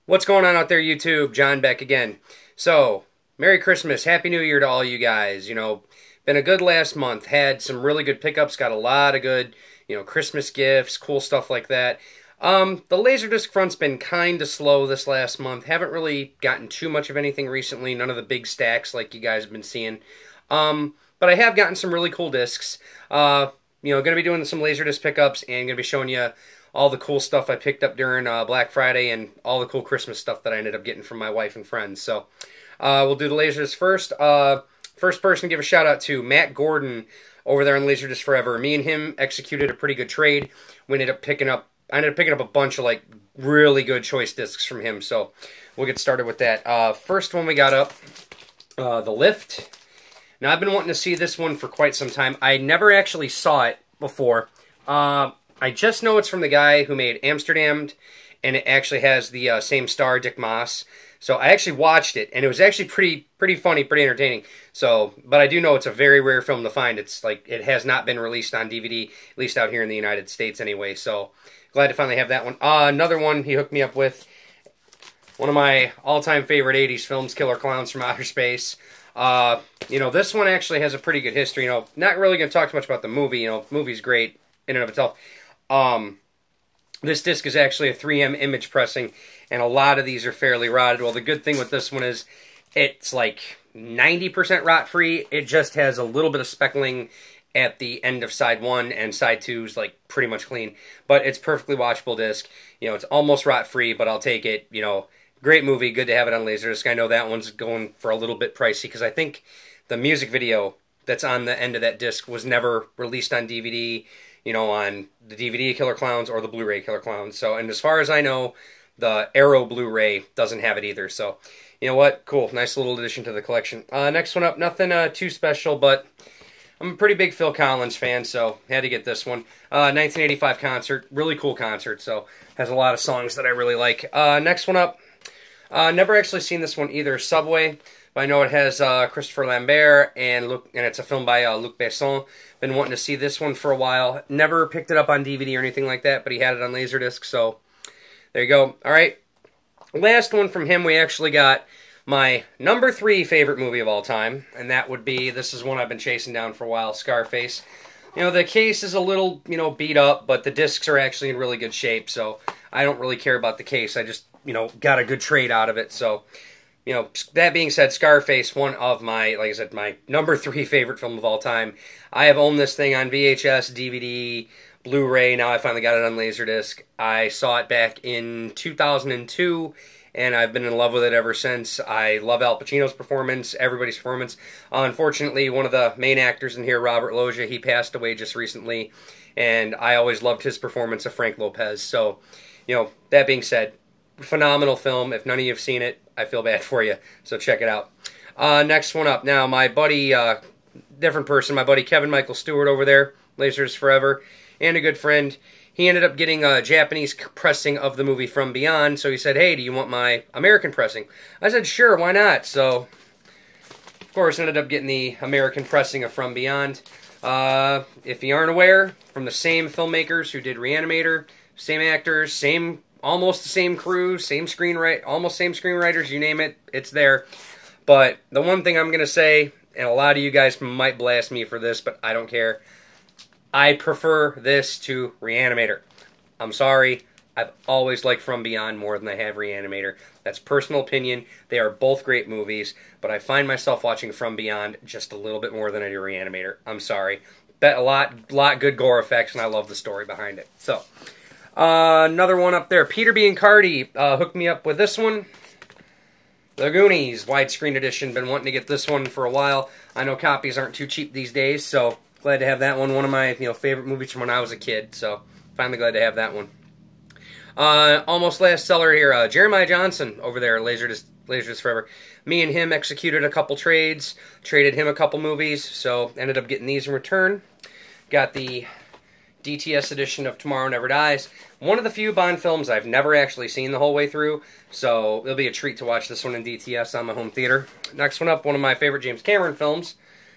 What's going on out there, YouTube? John back again. So, Merry Christmas, Happy New Year to all you guys. Been a good last month. Had some really good pickups. Got a lot of good, Christmas gifts, cool stuff like that. The Laserdisc front's been kind of slow this last month. Haven't really gotten too much of anything recently. None of the big stacks like you guys have been seeing. But I have gotten some really cool discs. Going to be doing some Laserdisc pickups and going to be showing you all the cool stuff I picked up during Black Friday and all the cool Christmas stuff that I ended up getting from my wife and friends. So we'll do the Laserdisc first. First person to give a shout out to Matt Gordon over there on Laserdisc Forever. Me and him executed a pretty good trade. I ended up picking up a bunch of really good choice discs from him. So we'll get started with that. First one we got up, The Lift. Now I've been wanting to see this one for quite some time. I never actually saw it before. I just know it's from the guy who made Amsterdam, and it actually has the same star, Dick Maas. So I actually watched it, and it was actually pretty funny, pretty entertaining. So, but I do know it's a very rare film to find. It's it has not been released on DVD, at least out here in the United States anyway. So glad to finally have that one. Another one he hooked me up with, one of my all-time favorite 80s films, Killer Clowns from Outer Space. This one actually has a pretty good history. Not really going to talk too much about the movie. The movie's great in and of itself. This disc is actually a 3M image pressing, and a lot of these are fairly rotted. Well, the good thing with this one is it's 90% rot-free. It just has a little bit of speckling at the end of side 1, and side 2 is pretty much clean. But it's perfectly watchable disc. It's almost rot-free, but I'll take it. Great movie, good to have it on Laserdisc. I know that one's going for a little bit pricey, because I think the music video that's on the end of that disc was never released on DVD, on the DVD Killer Clowns or the Blu-ray Killer Clowns. So, and as far as I know, the Arrow Blu-ray doesn't have it either. So, you know what? Cool. Nice little addition to the collection. Next one up, nothing too special, but I'm a pretty big Phil Collins fan, so had to get this one. 1985 concert. Really cool concert, so has a lot of songs that I really like. Next one up, never actually seen this one either. Subway. But I know it has Christopher Lambert, and it's a film by Luc Besson. Been wanting to see this one for a while. Never picked it up on DVD or anything like that, but he had it on Laserdisc, so there you go. All right, last one from him, we actually got my number 3 favorite movie of all time, and that would be, this is one I've been chasing down for a while, Scarface. The case is a little, beat up, but the discs are actually in really good shape, so I don't really care about the case. I just, got a good trade out of it, so... that being said, Scarface, one of my, like I said, my number 3 favorite film of all time. I have owned this thing on VHS, DVD, Blu-ray. Now I finally got it on Laserdisc. I saw it back in 2002, and I've been in love with it ever since. I love Al Pacino's performance, everybody's performance. Unfortunately, one of the main actors in here, Robert Loggia, he passed away just recently, and I always loved his performance of Frank Lopez. So, that being said, phenomenal film. If none of you have seen it, I feel bad for you, so check it out. Next one up. Now, my buddy, different person, my buddy Kevin Michael Stewart over there, Lasers Forever, and a good friend, he ended up getting a Japanese pressing of the movie From Beyond, so he said, hey, do you want my American pressing? I said, sure, why not? So, of course, ended up getting the American pressing of From Beyond. If you aren't aware, from the same filmmakers who did Reanimator, same actors, almost the same crew, almost same screenwriters, you name it, it's there. But the one thing I'm going to say, and a lot of you guys might blast me for this, but I don't care, I prefer this to Reanimator. I'm sorry, I've always liked From Beyond more than I have Reanimator. That's personal opinion. They are both great movies, but I find myself watching From Beyond just a little bit more than I do Reanimator. I'm sorry. Bet a lot good gore effects, and I love the story behind it. So... another one up there. Peter B. and Cardi hooked me up with this one. The Goonies, widescreen edition. Been wanting to get this one for a while. I know copies aren't too cheap these days, so glad to have that one. One of my favorite movies from when I was a kid, so finally glad to have that one. Almost last seller here, Jeremiah Johnson over there, Laserdisc Forever. Me and him executed a couple trades, traded him a couple movies, so ended up getting these in return. Got the DTS edition of Tomorrow Never Dies. One of the few Bond films I've never actually seen the whole way through, so it'll be a treat to watch this one in DTS on my home theater. Next one up, one of my favorite James Cameron films,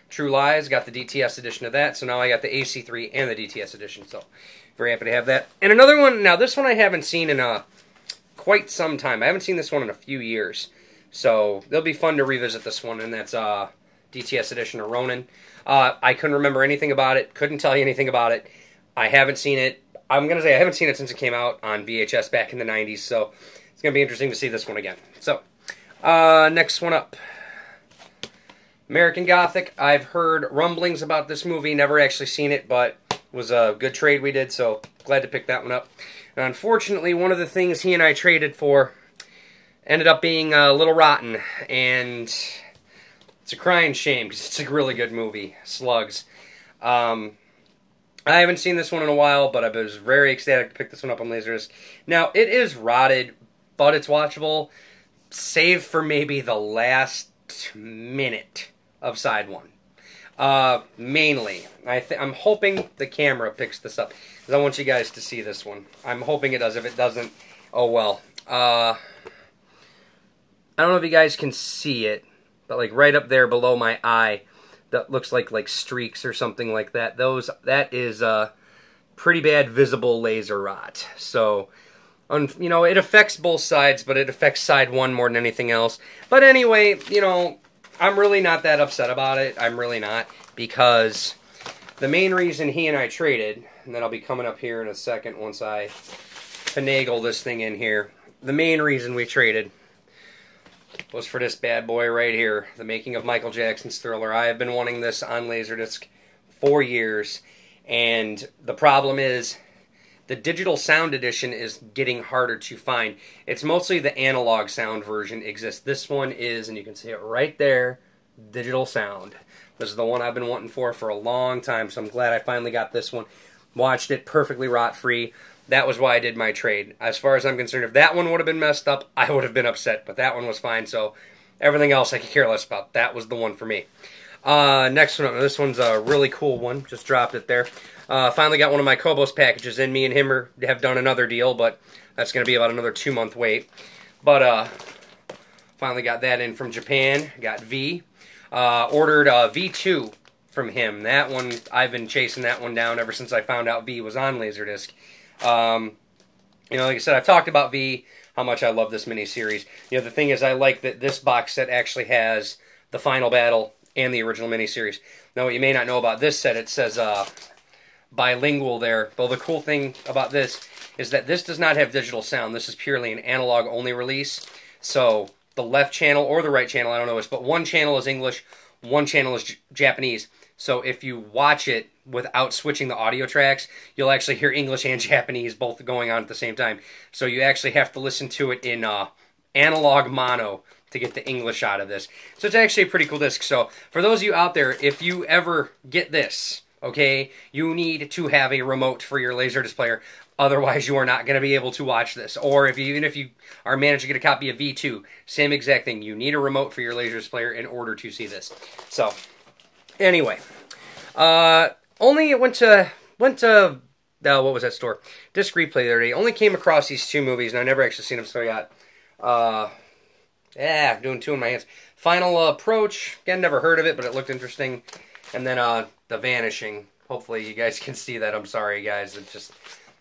True Lies. Got the DTS edition of that, so now I got the AC3 and the DTS edition, so very happy to have that. And another one, now this one I haven't seen in quite some time. I haven't seen this one in a few years. So it'll be fun to revisit this one, and that's DTS edition of Ronin. I couldn't remember anything about it. Couldn't tell you anything about it. I haven't seen it. I'm going to say I haven't seen it since it came out on VHS back in the 90s, so it's going to be interesting to see this one again. So, next one up. American Gothic. I've heard rumblings about this movie, never actually seen it, but it was a good trade we did, so glad to pick that one up. And unfortunately, one of the things he and I traded for ended up being a little rotten, and it's a crying shame because it's a really good movie, Slugs. I haven't seen this one in a while, but I was very ecstatic to pick this one up on Laserdisc. Now, it is rotted, but it's watchable, save for maybe the last minute of side one. Mainly. I'm hoping the camera picks this up, because I want you guys to see this one. I'm hoping it does. If it doesn't, oh well. I don't know if you guys can see it, but like right up there below my eye, that looks like streaks or something like that. That is pretty bad visible laser rot. So, you know, it affects both sides, but it affects side one more than anything else. But anyway, you know, I'm really not that upset about it. I'm really not, because the main reason he and I traded, and then I'll be coming up here in a second once I finagle this thing in here. The main reason we traded was for this bad boy right here, The Making of Michael Jackson's Thriller. I have been wanting this on Laserdisc for years, and the problem is the digital sound edition is getting harder to find. It's mostly the analog sound version exists. This one is, and you can see it right there, digital sound. This is the one I've been wanting for a long time, so I'm glad I finally got this one. Watched it perfectly rot-free. That was why I did my trade. As far as I'm concerned, if that one would have been messed up, I would have been upset, but that one was fine, so everything else I could care less about. That was the one for me. Next one, this one's a really cool one. Just dropped it there. Finally got one of my Kobos packages in. Me and him have done another deal, but that's going to be about another 2-month wait. But finally got that in from Japan. Got V. Ordered V2 from him. That one, I've been chasing that one down ever since I found out V was on Laserdisc. You know, like I said, I've talked about V, how much I love this miniseries. You know, the thing is, I like that this box set actually has the final battle and the original miniseries. Now, what you may not know about this set, it says bilingual there. Well, the cool thing about this is that this does not have digital sound. This is purely an analog-only release. So the left channel or the right channel, I don't know which, but one channel is English, one channel is Japanese. So if you watch it without switching the audio tracks, you'll actually hear English and Japanese both going on at the same time. So you actually have to listen to it in analog mono to get the English out of this. So it's actually a pretty cool disc. So for those of you out there, if you ever get this, okay, you need to have a remote for your Laserdisc player. Otherwise, you are not going to be able to watch this. Or even if you are managed to get a copy of V2, same exact thing. You need a remote for your Laserdisc player in order to see this. So, anyway, only went to what was that store? Disc Replay the other day. Only came across these two movies, and I never actually seen them, so I got, doing two in my hands. Final Approach, again, never heard of it, but it looked interesting. And then, The Vanishing. Hopefully you guys can see that. I'm sorry, guys. It's just,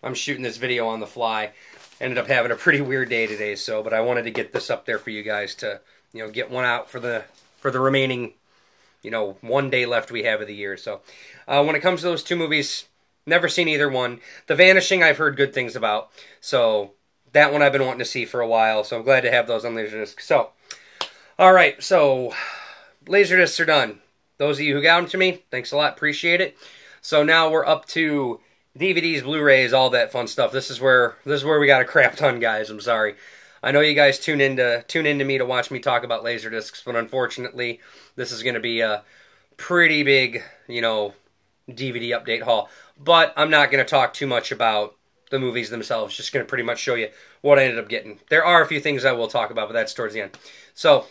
I'm shooting this video on the fly. Ended up having a pretty weird day today, but I wanted to get this up there for you guys to, you know, get one out for the remaining, you know, 1 day left we have of the year. So, when it comes to those two movies, never seen either one. The Vanishing, I've heard good things about. So, that one I've been wanting to see for a while. So, I'm glad to have those on Laserdisc. So, alright, so, Laserdiscs are done. Those of you who got them to me, thanks a lot, appreciate it. So now we're up to DVDs, Blu-rays, all that fun stuff. This is where we got a crap ton, guys. I'm sorry. I know you guys tune into me to watch me talk about Laserdiscs, but unfortunately, this is going to be a pretty big, you know, DVD update haul. But I'm not going to talk too much about the movies themselves. Just going to pretty much show you what I ended up getting. There are a few things I will talk about, but that's towards the end. So,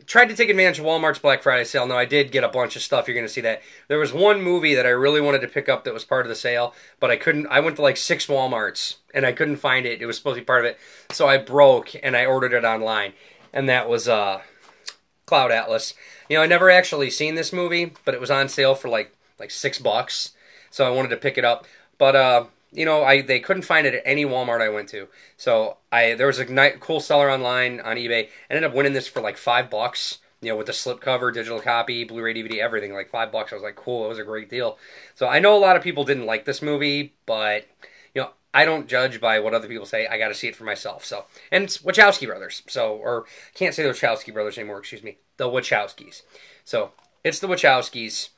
tried to take advantage of Walmart's Black Friday sale. Now, I did get a bunch of stuff. You're going to see that. There was one movie that I really wanted to pick up that was part of the sale, but I couldn't. I went to like 6 Walmarts, and I couldn't find it. It was supposed to be part of it. So I broke, and I ordered it online, and that was Cloud Atlas. You know, I never actually seen this movie, but it was on sale for like $6. So I wanted to pick it up. But you know, they couldn't find it at any Walmart I went to. So there was a cool seller online on eBay. I ended up winning this for like $5. You know, with the slipcover, digital copy, Blu-ray, DVD, everything, like $5. I was like, cool, it was a great deal. So I know a lot of people didn't like this movie, but you know, I don't judge by what other people say. I got to see it for myself. So, and it's Wachowski brothers. So, or can't say the Wachowski brothers anymore. Excuse me, the Wachowskis. So it's the Wachowskis.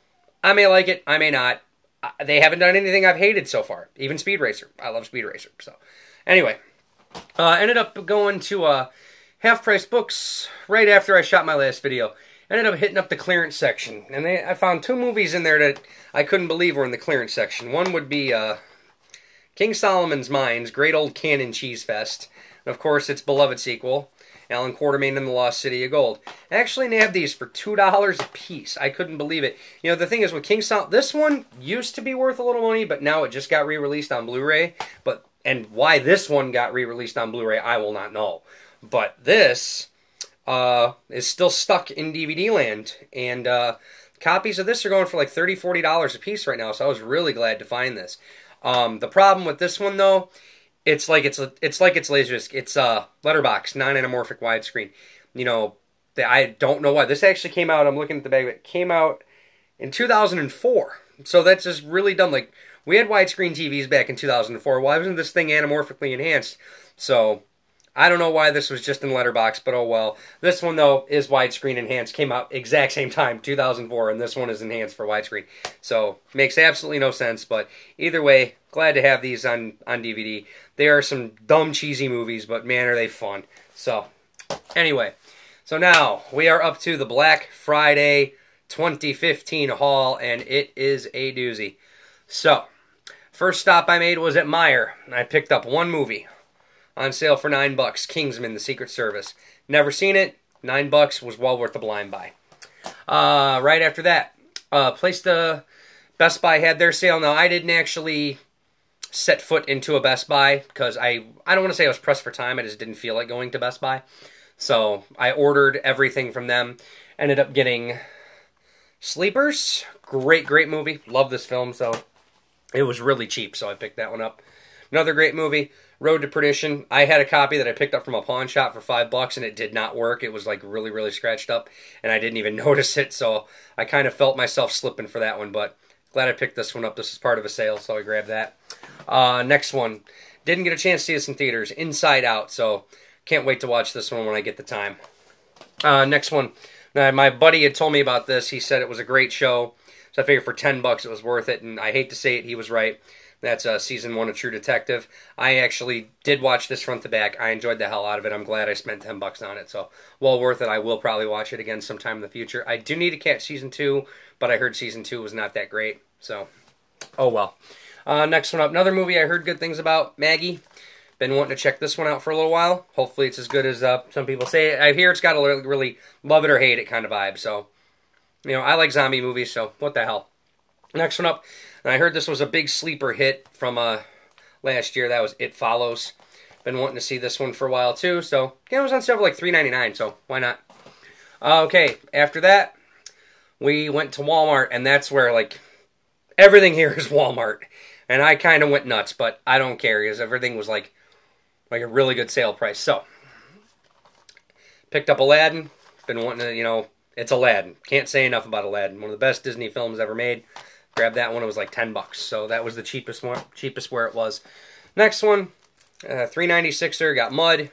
I may like it, I may not. They haven't done anything I've hated so far. Even Speed Racer. I love Speed Racer. So, anyway, ended up going to half-price books right after I shot my last video. Ended up hitting up the clearance section, and I found 2 movies in there that I couldn't believe were in the clearance section. One would be King Solomon's Mines, Great Old Cannon Cheese Fest, and of course its beloved sequel, Alan Quartermain and the Lost City of Gold. I actually nabbed these for $2 a piece. I couldn't believe it. You know, the thing is with King Solomon, this one used to be worth a little money, but now it just got re-released on Blu-ray. And why this one got re-released on Blu-ray, I will not know. But this is still stuck in DVD land, and copies of this are going for like $30, $40 a piece right now, so I was really glad to find this. The problem with this one, though, it's like it's Laserdisc. It's letterbox, non-anamorphic widescreen. You know, I don't know why. This actually came out, I'm looking at the bag, it came out in 2004. So that's just really dumb. Like, we had widescreen TVs back in 2004. Why wasn't this thing anamorphically enhanced? So I don't know why this was just in letterbox, but oh well. This one, though, is widescreen enhanced. Came out exact same time, 2004, and this one is enhanced for widescreen. So, makes absolutely no sense, but either way, glad to have these on DVD. They are some dumb, cheesy movies, but man, are they fun. So, anyway. So now, we are up to the Black Friday 2015 haul, and it is a doozy. So, first stop I made was at Meijer, and I picked up one movie. On sale for $9, Kingsman: The Secret Service. Never seen it. $9 was well worth the blind buy. Right after that, Best Buy had their sale. Now, I didn't actually set foot into a Best Buy because I don't want to say I was pressed for time. I just didn't feel like going to Best Buy. So I ordered everything from them. Ended up getting Sleepers. Great movie. Love this film, so it was really cheap, so I picked that one up. Another great movie, Road to Perdition. I had a copy that I picked up from a pawn shop for $5, and it did not work. It was like really scratched up, and I didn't even notice it, so I kind of felt myself slipping for that one, but glad I picked this one up. This is part of a sale, so I grabbed that. Next one, didn't get a chance to see this in theaters, Inside Out, so can't wait to watch this one when I get the time. Next one, my buddy had told me about this. He said it was a great show, so I figured for $10 it was worth it, and I hate to say it, he was right. That's Season 1 of True Detective. I actually did watch this front to back. I enjoyed the hell out of it. I'm glad I spent $10 on it. So, well worth it. I will probably watch it again sometime in the future. I do need to catch Season 2, but I heard Season 2 was not that great. So, oh well. Next one up. Another movie I heard good things about, Maggie. Been wanting to check this one out for a little while. Hopefully it's as good as some people say. I hear it's got a really love it or hate it kind of vibe. So, you know, I like zombie movies, so what the hell. Next one up. And I heard this was a big sleeper hit from last year. That was It Follows. Been wanting to see this one for a while too. So, yeah, it was on sale for like $3.99, so why not? Okay, after that, we went to Walmart, and that's where, like, everything here is Walmart. And I kind of went nuts, but I don't care, because everything was like a really good sale price. So, picked up Aladdin. Been wanting to, you know, it's Aladdin. Can't say enough about Aladdin. One of the best Disney films ever made. Grabbed that one. It was like $10, so that was the cheapest where it was. Next one, $3.96er. Got Mud.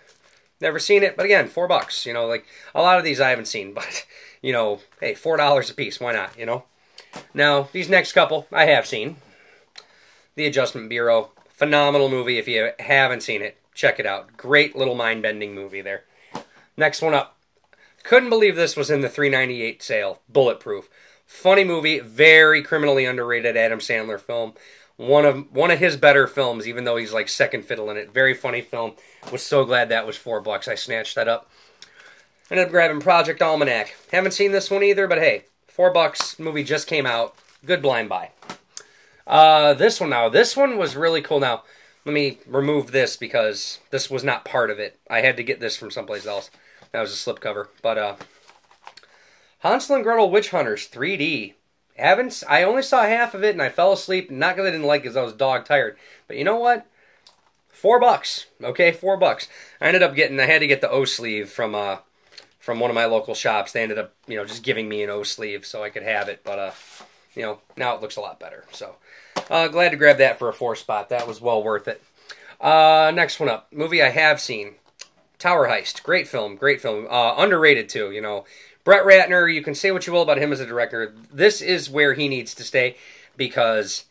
Never seen it, but again, $4. You know, like a lot of these I haven't seen, but you know, hey, $4 a piece. Why not? You know. Now these next couple I have seen. The Adjustment Bureau, phenomenal movie. If you haven't seen it, check it out. Great little mind-bending movie there. Next one up. Couldn't believe this was in the $3.98 sale. Bulletproof. Funny movie, very criminally underrated Adam Sandler film. One of his better films, even though he's like second fiddle in it. Very funny film. Was so glad that was $4. I snatched that up. Ended up grabbing Project Almanac. Haven't seen this one either, but hey, $4. Movie just came out. Good blind buy. This one now. This one was really cool. Now, let me remove this because this was not part of it. I had to get this from someplace else. That was a slipcover. But, Hansel and Gretel Witch Hunters 3D. I only saw half of it and I fell asleep. Not because I didn't like it, because I was dog tired. But you know what? $4. Okay, $4. I ended up I had to get the O sleeve from one of my local shops. They ended up, just giving me an O sleeve so I could have it. But now it looks a lot better. So glad to grab that for a 4 spot. That was well worth it. Next one up, movie I have seen, Tower Heist. Great film, great film. Underrated too. Brett Ratner. You can say what you will about him as a director. This is where he needs to stay, because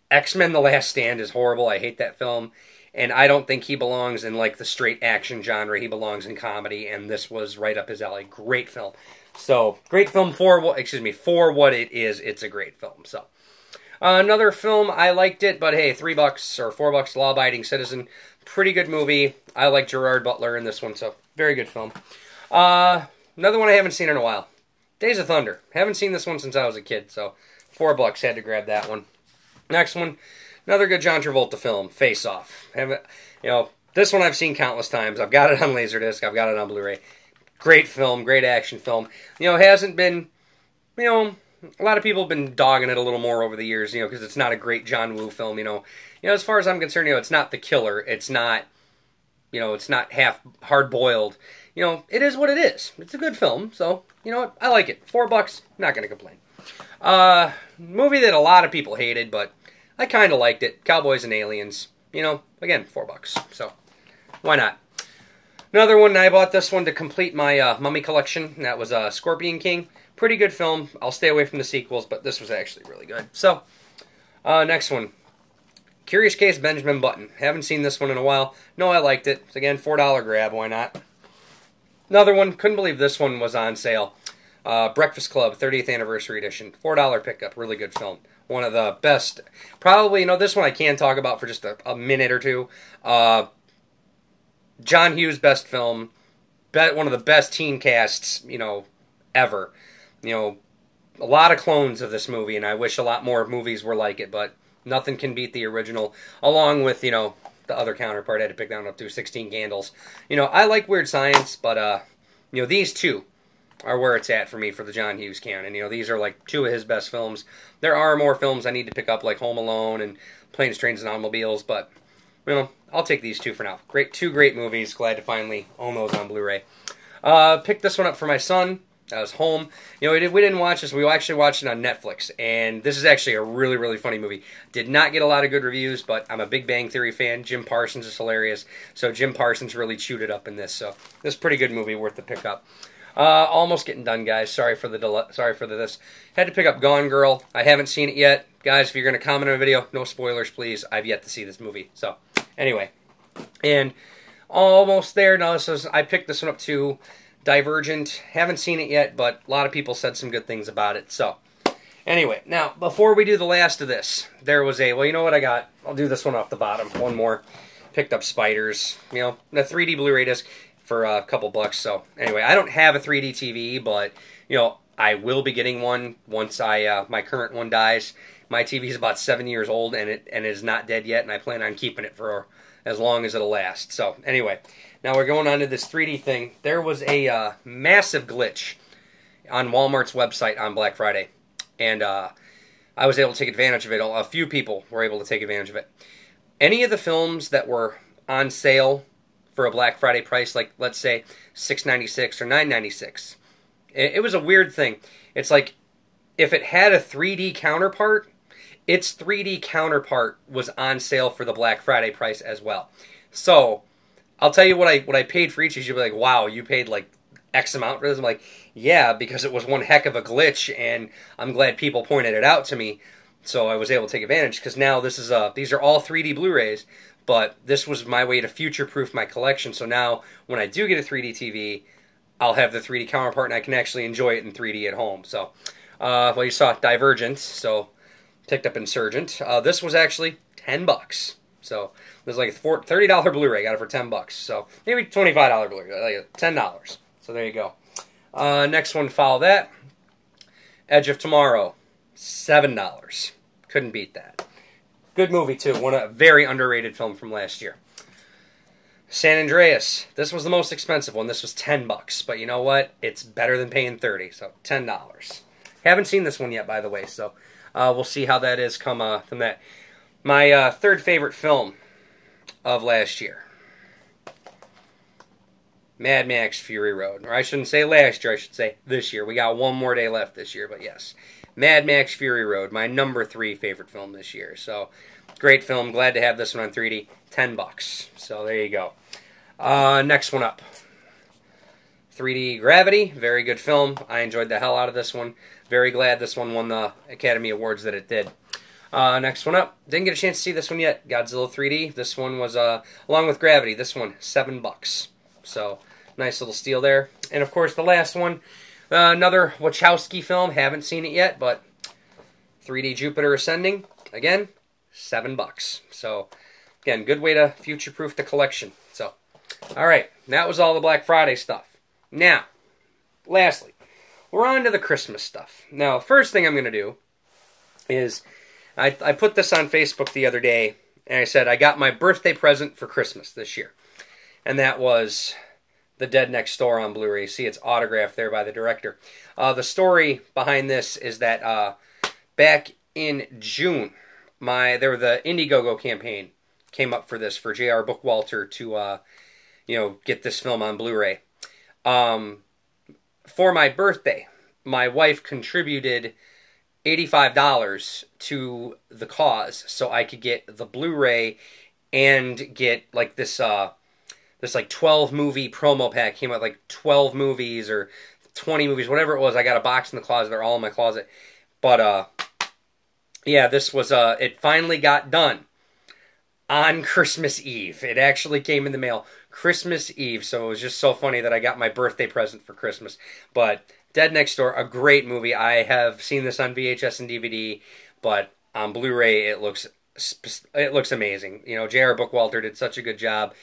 X-Men: The Last Stand is horrible. I hate that film. And I don't think he belongs in like the straight action genre. He belongs in comedy, and this was right up his alley. Great film. So, great film for what it is. It's a great film. So, another film, I liked it, but hey, $3 or $4, Law Abiding Citizen. Pretty good movie. I like Gerard Butler in this one, so very good film. Another one I haven't seen in a while, Days of Thunder. Haven't seen this one since I was a kid, so $4, had to grab that one. Next one, another good John Travolta film, Face Off. This one I've seen countless times. I've got it on Laserdisc. I've got it on Blu-ray. Great film, great action film. Hasn't been, a lot of people have been dogging it a little more over the years, because it's not a great John Woo film, as far as I'm concerned, it's not The Killer. It's not, it's not half hard-boiled. It is what it is. It's a good film, so, I like it. $4, not going to complain. Movie that a lot of people hated, but I kind of liked it. Cowboys and Aliens. Again, $4. So, why not? Another one, I bought this one to complete my Mummy collection. And that was Scorpion King. Pretty good film. I'll stay away from the sequels, but this was actually really good. So, next one. Curious Case Benjamin Button. Haven't seen this one in a while. No, I liked it. It's, again, $4 grab. Why not? Another one. Couldn't believe this one was on sale. Breakfast Club 30th Anniversary Edition. $4 pickup. Really good film. One of the best. Probably, this one I can talk about for just a minute or two. John Hughes' best film. One of the best teen casts, ever. A lot of clones of this movie, and I wish a lot more movies were like it, but nothing can beat the original, along with, the other counterpart. I had to pick that one up too, 16 Candles. I like Weird Science, but, these two are where it's at for me for the John Hughes canon. These are like 2 of his best films. There are more films I need to pick up, like Home Alone and Planes, Trains, and Automobiles, but, I'll take these 2 for now. Two great movies. Glad to finally own those on Blu-ray. Picked this one up for my son. I was home. We didn't watch this. We actually watched it on Netflix, and this is actually a really, really funny movie. Did not get a lot of good reviews, but I'm a Big Bang Theory fan. Jim Parsons is hilarious, so Jim Parsons really chewed it up in this. So this is a pretty good movie, worth the pickup. Almost getting done, guys. Sorry for the delay. Sorry for this. Had to pick up Gone Girl. I haven't seen it yet, guys. If you're going to comment on a video, no spoilers, please. I've yet to see this movie. So anyway, and almost there. Now I picked this one up too. Divergent. Haven't seen it yet, but a lot of people said some good things about it. So, anyway, now, before we do the last of this, there was well, you know what I got? I'll do this one off the bottom. One more. Picked up Spiders. The 3D Blu-ray disc for a couple bucks. So, anyway, I don't have a 3D TV, but, I will be getting one once my current one dies. My TV is about 7 years old, and it is not dead yet, and I plan on keeping it for as long as it'll last. So, anyway, now we're going on to this 3D thing. There was a massive glitch on Walmart's website on Black Friday, and I was able to take advantage of it. A few people were able to take advantage of it. Any of the films that were on sale for a Black Friday price, like, let's say, $6.96 or $9.96, it was a weird thing. It's like, if it had a 3D counterpart, its 3D counterpart was on sale for the Black Friday price as well. So, I'll tell you what I paid for each. You'll be like, wow, you paid like X amount for this? I'm like, yeah, because it was one heck of a glitch, and I'm glad people pointed it out to me, so I was able to take advantage, because now these are all 3D Blu-rays, but this was my way to future-proof my collection, so now when I do get a 3D TV, I'll have the 3D counterpart, and I can actually enjoy it in 3D at home. So, well, you saw Divergent, so picked up Insurgent. This was actually $10. So it was like a $30 Blu-ray. Got it for $10. So maybe $25 Blu-ray. Like $10. So there you go. Next one, follow that. Edge of Tomorrow, $7. Couldn't beat that. Good movie too. A very underrated film from last year. San Andreas. This was the most expensive one. This was $10. But you know what? It's better than paying $30. So $10. Haven't seen this one yet, by the way, so we'll see how that is come from that. My third favorite film of last year. Mad Max Fury Road. Or I shouldn't say last year, I should say this year. We got one more day left this year, but yes. Mad Max Fury Road, my number 3 favorite film this year. So, great film. Glad to have this one on 3D. $10. So, there you go. Next one up. 3D Gravity. Very good film. I enjoyed the hell out of this one. Very glad this one won the Academy Awards that it did. Next one up. Didn't get a chance to see this one yet. Godzilla 3D. This one was, along with Gravity, this one, $7. So, nice little steal there. And, of course, the last one, another Wachowski film. Haven't seen it yet, but 3D Jupiter Ascending. Again, $7. So, again, good way to future-proof the collection. So, all right. That was all the Black Friday stuff. Now, lastly, we're on to the Christmas stuff. Now, first thing I'm going to do is I put this on Facebook the other day, and I said I got my birthday present for Christmas this year. And that was The Dead Next Door on Blu-ray. See, it's autographed there by the director. The story behind this is that back in June, the Indiegogo campaign came up for this, for J.R. Bookwalter to, get this film on Blu-ray. For my birthday, my wife contributed $85 to the cause so I could get the Blu-ray and get, like, this 12-movie promo pack. Came out like 12 movies or 20 movies, whatever it was. I got a box in the closet. They're all in my closet. But, yeah, this was, it finally got done on Christmas Eve. It actually came in the mail Christmas Eve, so it was just so funny that I got my birthday present for Christmas. But Dead Next Door, a great movie. I have seen this on VHS and DVD, but on Blu-ray it looks amazing. J.R. Bookwalter did such a good job,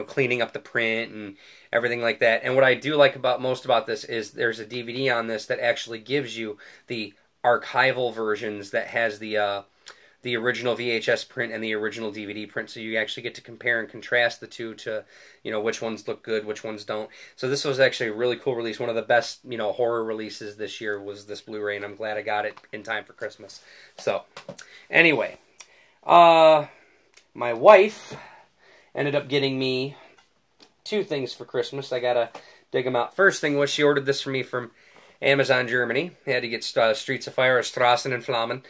cleaning up the print and everything like that. And what I do like most about this is there's a DVD on this that actually gives you the archival versions that has the original VHS print and the original DVD print, so you actually get to compare and contrast the two to, which ones look good, which ones don't. So this was actually a really cool release. One of the best, horror releases this year was this Blu-ray, and I'm glad I got it in time for Christmas. So, anyway, my wife ended up getting me 2 things for Christmas. I gotta dig them out. First thing was she ordered this for me from Amazon Germany. I had to get Streets of Fire, Straßen and Flammen.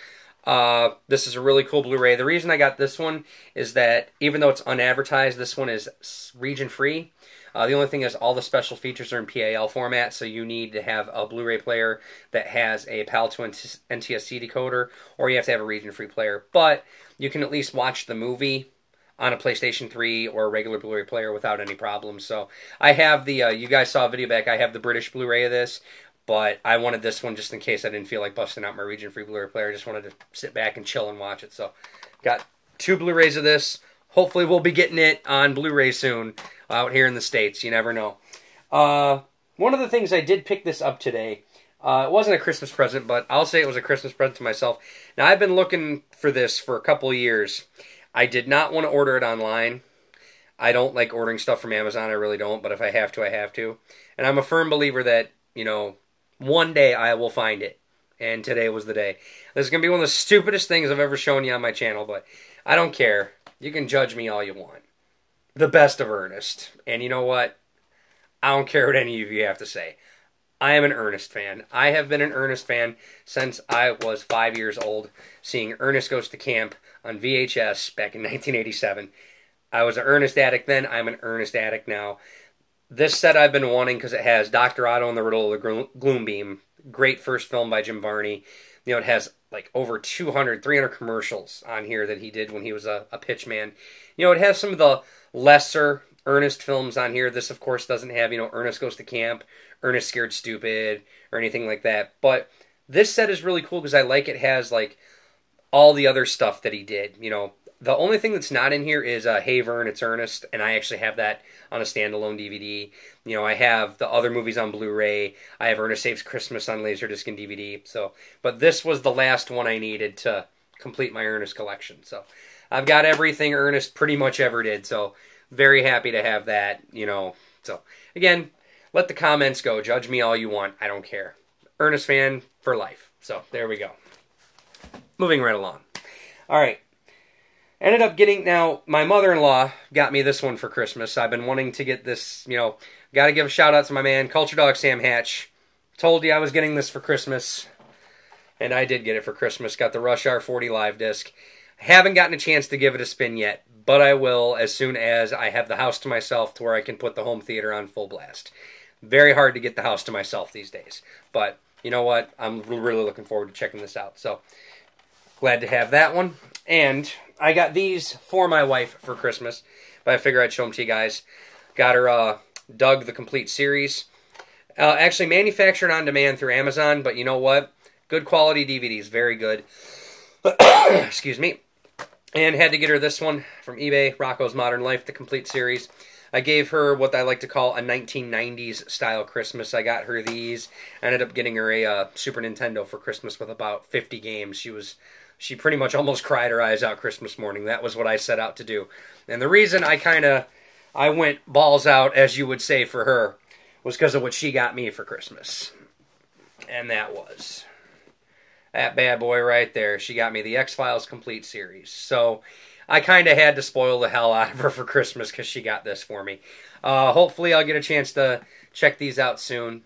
This is a really cool Blu-ray. The reason I got this one is that even though it's unadvertised, this one is region-free. The only thing is all the special features are in PAL format, so you need to have a Blu-ray player that has a PAL2 NTSC decoder, or you have to have a region-free player. But you can at least watch the movie on a PlayStation 3 or a regular Blu-ray player without any problems. So I have the, you guys saw a video back, I have the British Blu-ray of this, but I wanted this one just in case I didn't feel like busting out my region-free Blu-ray player. I just wanted to sit back and chill and watch it. So, got 2 Blu-rays of this. Hopefully we'll be getting it on Blu-ray soon out here in the States. You never know. One of the things I did pick this up today, it wasn't a Christmas present, but I'll say it was a Christmas present to myself. Now, I've been looking for this for a couple of years. I did not want to order it online. I don't like ordering stuff from Amazon. I really don't, but if I have to, I have to. And I'm a firm believer that, one day I will find it, and today was the day. This is going to be one of the stupidest things I've ever shown you on my channel, but I don't care. You can judge me all you want. The best of Ernest. And you know what? I don't care what any of you have to say. I am an Ernest fan. I have been an Ernest fan since I was 5 years old, seeing Ernest Goes to Camp on VHS back in 1987. I was an Ernest addict then. I'm an Ernest addict now. This set I've been wanting because it has Dr. Otto and the Riddle of the Gloom Beam. Great first film by Jim Varney. It has like over 300 commercials on here that he did when he was a pitchman. It has some of the lesser Ernest films on here. This, of course, doesn't have, Ernest Goes to Camp, Ernest Scared Stupid, or anything like that. But this set is really cool because I like it has, like, all the other stuff that he did, The only thing that's not in here is Hey Vern, It's Ernest, and I actually have that on a standalone DVD. I have the other movies on Blu-ray. I have Ernest Saves Christmas on Laserdisc and DVD. But this was the last one I needed to complete my Ernest collection. So I've got everything Ernest pretty much ever did. So very happy to have that. So again, let the comments go. Judge me all you want. I don't care. Ernest fan for life. So there we go. Moving right along. All right. Ended up getting, now, my mother-in-law got me this one for Christmas. I've been wanting to get this, you know, got to give a shout-out to my man, Culture Dog Sam Hatch. Told you I was getting this for Christmas, and I did get it for Christmas. Got the Rush Hour 40 live disc. Haven't gotten a chance to give it a spin yet, but I will as soon as I have the house to myself to where I can put the home theater on full blast. Very hard to get the house to myself these days, but you know what? I'm really looking forward to checking this out, so glad to have that one. And I got these for my wife for Christmas, but I figure I'd show them to you guys. Got her Doug the Complete Series. Actually manufactured on demand through Amazon, but you know what? Good quality DVDs, very good. Excuse me. And had to get her this one from eBay, Rocco's Modern Life, the Complete Series. I gave her what I like to call a 1990s style Christmas. I got her these. I ended up getting her a Super Nintendo for Christmas with about 50 games. She pretty much almost cried her eyes out Christmas morning. That was what I set out to do. And the reason I went balls out, as you would say, for her, was because of what she got me for Christmas. And that was that bad boy right there. She got me the X-Files Complete Series. So I kind of had to spoil the hell out of her for Christmas because she got this for me. Hopefully I'll get a chance to check these out soon.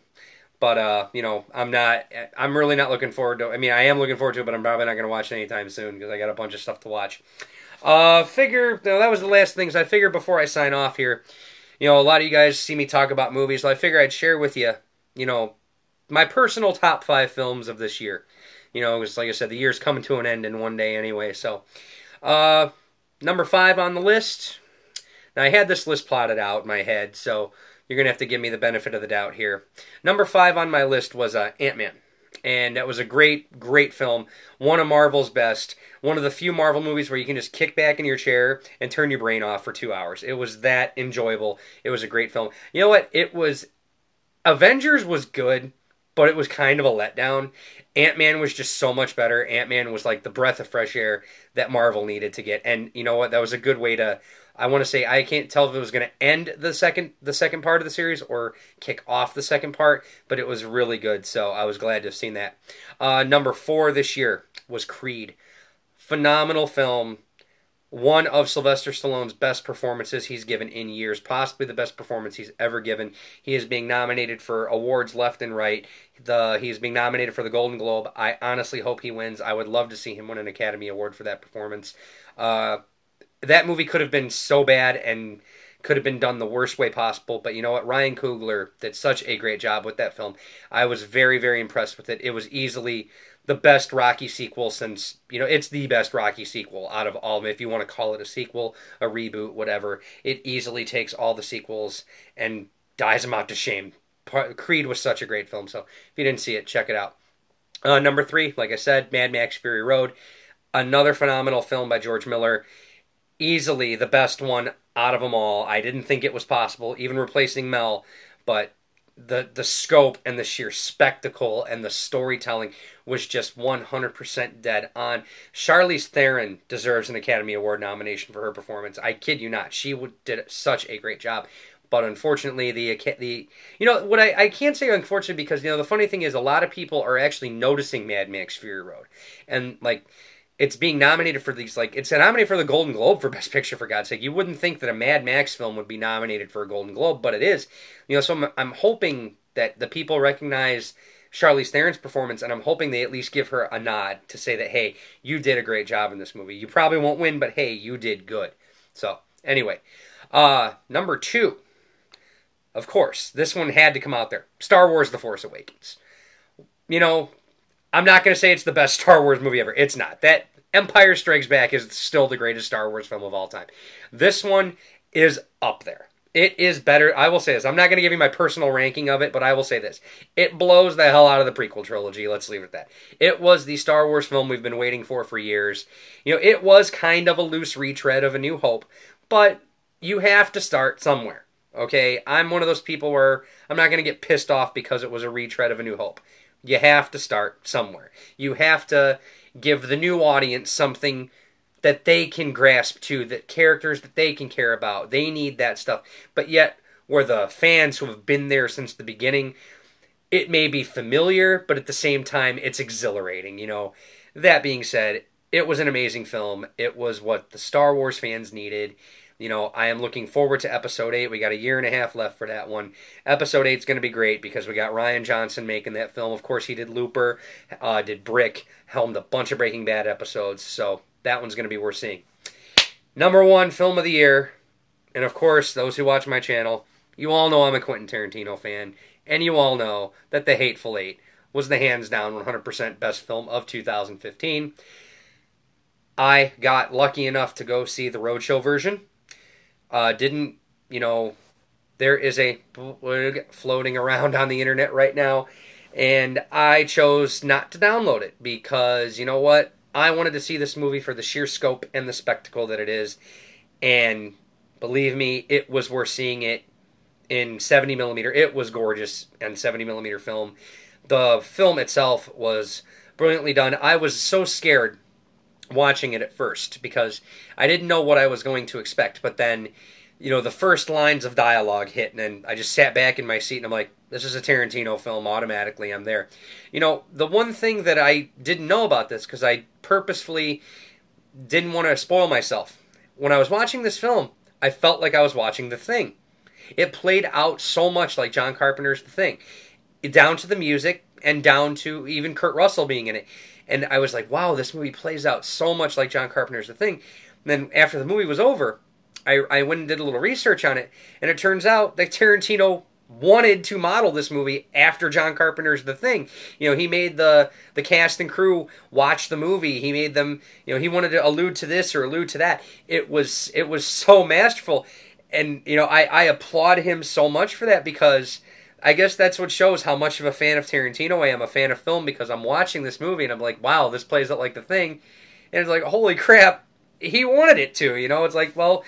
But, you know, I'm really not looking forward to, I mean, I am looking forward to it, but I'm probably not going to watch it anytime soon because I got a bunch of stuff to watch. That was the last things I figured before I sign off here. You know, a lot of you guys see me talk about movies, so I figure I'd share with you, you know, my personal top 5 films of this year. You know, because like I said, the year's coming to an end in one day anyway, so. Number 5 on the list. Now, I had this list plotted out in my head, so you're going to have to give me the benefit of the doubt here. Number 5 on my list was Ant-Man. And that was a great, great film. One of Marvel's best. One of the few Marvel movies where you can just kick back in your chair and turn your brain off for 2 hours. It was that enjoyable. It was a great film. You know what? Avengers was good, but it was kind of a letdown. Ant-Man was just so much better. Ant-Man was like the breath of fresh air that Marvel needed to get. And you know what? That was a good way to, I want to say, I can't tell if it was going to end the second part of the series or kick off the second part, but it was really good. So I was glad to have seen that. Number 4 this year was Creed. Phenomenal film. One of Sylvester Stallone's best performances he's given in years. Possibly the best performance he's ever given. He is being nominated for awards left and right. He's being nominated for the Golden Globe. I honestly hope he wins. I would love to see him win an Academy Award for that performance. That movie could have been so bad and could have been done the worst way possible. But you know what? Ryan Coogler did such a great job with that film. I was very, very impressed with it. It was easily the best Rocky sequel since, you know, it's the best Rocky sequel out of all of them. If you want to call it a sequel, a reboot, whatever, it easily takes all the sequels and dies them out to shame. Creed was such a great film, so if you didn't see it, check it out. Number 3, like I said, Mad Max Fury Road. Another phenomenal film by George Miller. Easily the best one out of them all. I didn't think it was possible, even replacing Mel, but the scope and the sheer spectacle and the storytelling was just 100% dead on. Charlize Theron deserves an Academy Award nomination for her performance. I kid you not. She did such a great job. But unfortunately, you know what, I can't say unfortunately because, you know, the funny thing is a lot of people are actually noticing Mad Max Fury Road. And, like, it's being nominated for these, like, it's nominated for the Golden Globe for Best Picture, for God's sake. You wouldn't think that a Mad Max film would be nominated for a Golden Globe, but it is. You know, so I'm hoping that the people recognize Charlize Theron's performance, and I'm hoping they at least give her a nod to say that, hey, you did a great job in this movie. You probably won't win, but hey, you did good. So, anyway. Number 2. Of course, this one had to come out there. Star Wars The Force Awakens. You know, I'm not going to say it's the best Star Wars movie ever. It's not. That Empire Strikes Back is still the greatest Star Wars film of all time. This one is up there. It is better. I will say this. I'm not going to give you my personal ranking of it, but I will say this. It blows the hell out of the prequel trilogy. Let's leave it at that. It was the Star Wars film we've been waiting for years. You know, it was kind of a loose retread of A New Hope, but you have to start somewhere. Okay? I'm one of those people where I'm not going to get pissed off because it was a retread of A New Hope. You have to start somewhere. You have to give the new audience something that they can grasp to, that characters that they can care about. They need that stuff. But yet, where the fans who have been there since the beginning, it may be familiar, but at the same time, it's exhilarating. You know, that being said, it was an amazing film. It was what the Star Wars fans needed. You know, I am looking forward to Episode 8. We got a year and a half left for that one. Episode 8 is going to be great because we got Rian Johnson making that film. Of course, he did Looper, did Brick, helmed a bunch of Breaking Bad episodes. So that one's going to be worth seeing. Number 1 film of the year. And of course, those who watch my channel, you all know I'm a Quentin Tarantino fan. And you all know that The Hateful Eight was the hands down 100% best film of 2015. I got lucky enough to go see the Roadshow version. Didn't, you know, there is a bootleg floating around on the internet right now, and I chose not to download it because, you know what, I wanted to see this movie for the sheer scope and the spectacle that it is, and believe me, it was worth seeing it in 70mm. It was gorgeous in 70mm film. The film itself was brilliantly done. I was so scared watching it at first because I didn't know what I was going to expect, but then, you know, the first lines of dialogue hit, and then I just sat back in my seat and I'm like, this is a Tarantino film. Automatically I'm there. You know, the one thing that I didn't know about this, because I purposefully didn't want to spoil myself, when I was watching this film, I felt like I was watching The Thing. It played out so much like John Carpenter's The Thing, down to the music and down to even Kurt Russell being in it. And I was like, wow, this movie plays out so much like John Carpenter's The Thing. And then after the movie was over, I went and did a little research on it. And it turns out that Tarantino wanted to model this movie after John Carpenter's The Thing. You know, he made the cast and crew watch the movie. He made them, you know, he wanted to allude to this or allude to that. It was so masterful. And, you know, I applaud him so much for that, because I guess that's what shows how much of a fan of Tarantino I am, a fan of film, because I'm watching this movie and I'm like, wow, this plays out like The Thing. And it's like, holy crap, he wanted it to, you know? It's like, well,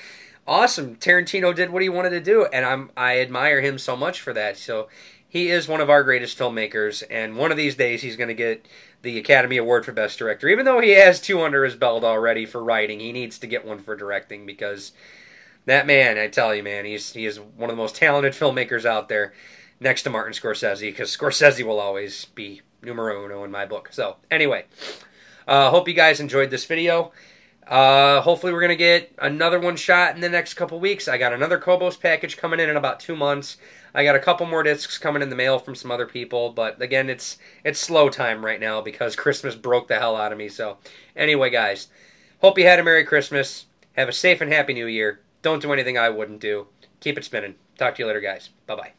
awesome. Tarantino did what he wanted to do, and I admire him so much for that. So he is one of our greatest filmmakers, and one of these days he's going to get the Academy Award for Best Director. Even though he has 2 under his belt already for writing, he needs to get one for directing, because that man, I tell you, man, he is one of the most talented filmmakers out there, next to Martin Scorsese, because Scorsese will always be numero uno in my book. So, anyway, hope you guys enjoyed this video. Hopefully we're going to get another one shot in the next couple weeks. I got another Kobos package coming in about 2 months. I got a couple more discs coming in the mail from some other people, but again, it's slow time right now because Christmas broke the hell out of me. So, anyway, guys, hope you had a Merry Christmas. Have a safe and happy New Year. Don't do anything I wouldn't do. Keep it spinning. Talk to you later, guys. Bye-bye.